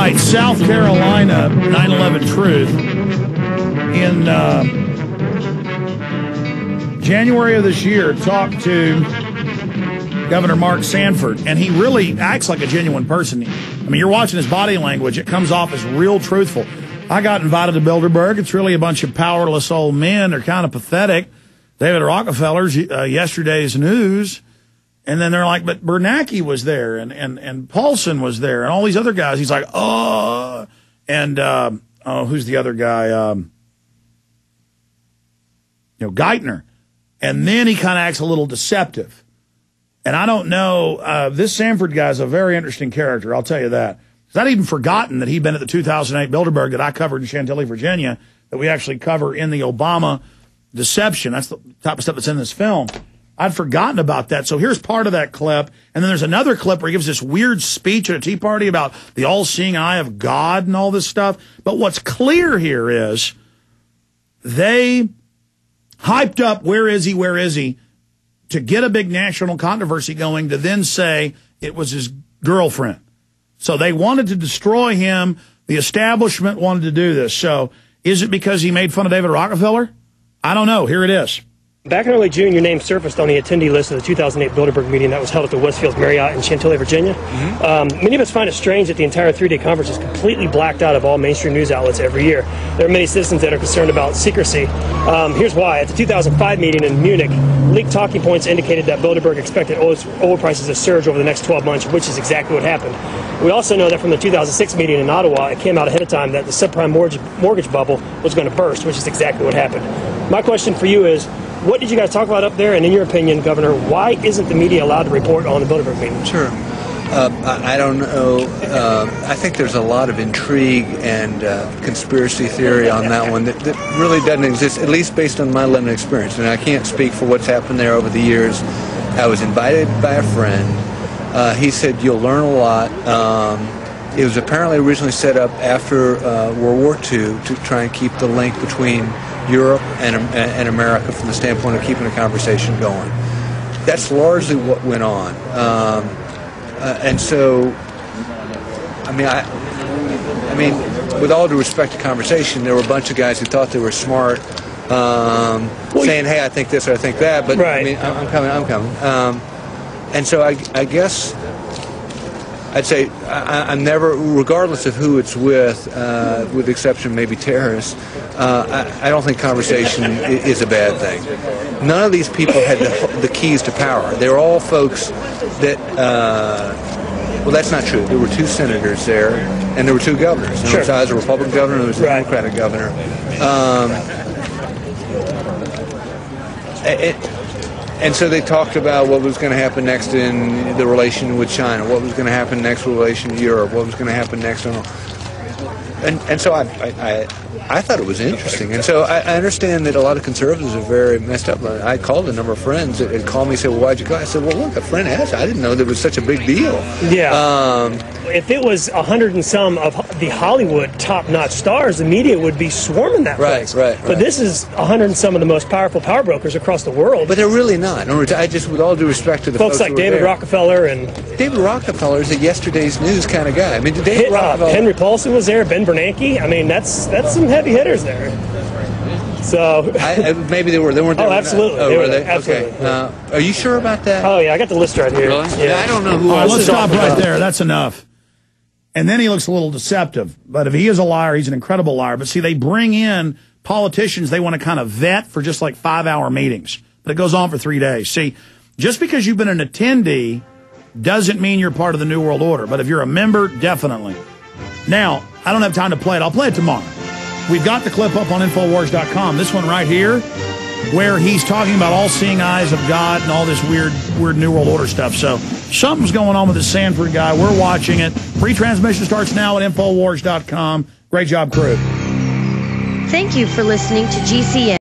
right, South Carolina, 9/11 Truth. In January of this year, talked to Governor Mark Sanford, and he really acts like a genuine person. I mean, you're watching his body language. It comes off as real truthful. I got invited to Bilderberg. It's really a bunch of powerless old men. They're kind of pathetic. David Rockefeller's yesterday's news. And then they're like, but Bernanke was there, and Paulson was there, and all these other guys. He's like, oh. And, who's the other guy? Geithner. And then he kind of acts a little deceptive. And I don't know, this Sanford guy's a very interesting character, I'll tell you that. Because I'd even forgotten that he'd been at the 2008 Bilderberg that I covered in Chantilly, Virginia, that we actually cover in the Obama deception. That's the type of stuff that's in this film. I'd forgotten about that. So here's part of that clip. And then there's another clip where he gives this weird speech at a Tea Party about the all-seeing eye of God and all this stuff. But what's clear here is they hyped up, where is he, to get a big national controversy going, to then say it was his girlfriend. So they wanted to destroy him. The establishment wanted to do this. So is it because he made fun of David Rockefeller? I don't know. Here it is. Back in early June, your name surfaced on the attendee list of the 2008 Bilderberg meeting that was held at the Westfield Marriott in Chantilly, Virginia. Many of us find it strange that the entire three-day conference is completely blacked out of all mainstream news outlets every year. There are many citizens that are concerned about secrecy. Here's why. At the 2005 meeting in Munich, leaked talking points indicated that Bilderberg expected oil prices to surge over the next 12 months, which is exactly what happened. We also know that from the 2006 meeting in Ottawa, it came out ahead of time that the subprime mortgage bubble was going to burst, which is exactly what happened. My question for you is, what did you guys talk about up there? And in your opinion, Governor, why isn't the media allowed to report on the Bilderberg meeting? Sure. I don't know. I think there's a lot of intrigue and conspiracy theory on that one that really doesn't exist, at least based on my limited experience. And I can't speak for what's happened there over the years. I was invited by a friend. He said, you'll learn a lot. It was apparently originally set up after World War II to try and keep the link between Europe and America from the standpoint of keeping a conversation going. That's largely what went on. And so, I mean, with all due respect to conversation, there were a bunch of guys who thought they were smart, saying, hey, I think this or I think that, but right. I mean, I'm coming. And so I guess I'd say I'm never, regardless of who it's with the exception of maybe terrorists, I don't think conversation is a bad thing. None of these people had the keys to power. They were all folks that, well, that's not true. There were two senators there, and there were two governors. There was a Republican governor, and there was a Democratic governor. And so they talked about what was going to happen next in the relation with China, what was going to happen next in relation to Europe, what was going to happen next. And so I thought it was interesting. And so I understand that a lot of conservatives are very messed up. I called a number of friends that had called me and said, well, why'd you go? I said, well, look, a friend asked. I didn't know there was such a big deal. Yeah. If it was 100 and some of the Hollywood top-notch stars, the media would be swarming that place. Right. But this is 100 and some of the most powerful power brokers across the world. But they're really not. I just, with all due respect to the folks like David Rockefeller and David Rockefeller is a yesterday's news kind of guy. I mean, David Rockefeller, Henry Paulson was there, Ben Bernanke. I mean, that's some heavy hitters there. So maybe they weren't there. Oh, absolutely. Oh, were they? Absolutely. Okay. Are you sure about that? Oh yeah, I got the list right here. Really? Yeah. I don't know who. Let's stop right there. That's enough. And then he looks a little deceptive. But if he is a liar, he's an incredible liar. But see, they bring in politicians they want to kind of vet for just like 5-hour meetings. But it goes on for 3 days. See, just because you've been an attendee doesn't mean you're part of the New World Order. But if you're a member, definitely. Now, I don't have time to play it. I'll play it tomorrow. We've got the clip up on Infowars.com. This one right here, where he's talking about all-seeing eyes of God and all this weird New World Order stuff. So something's going on with this Sanford guy. We're watching it. Free transmission starts now at Infowars.com. Great job, crew. Thank you for listening to GCN.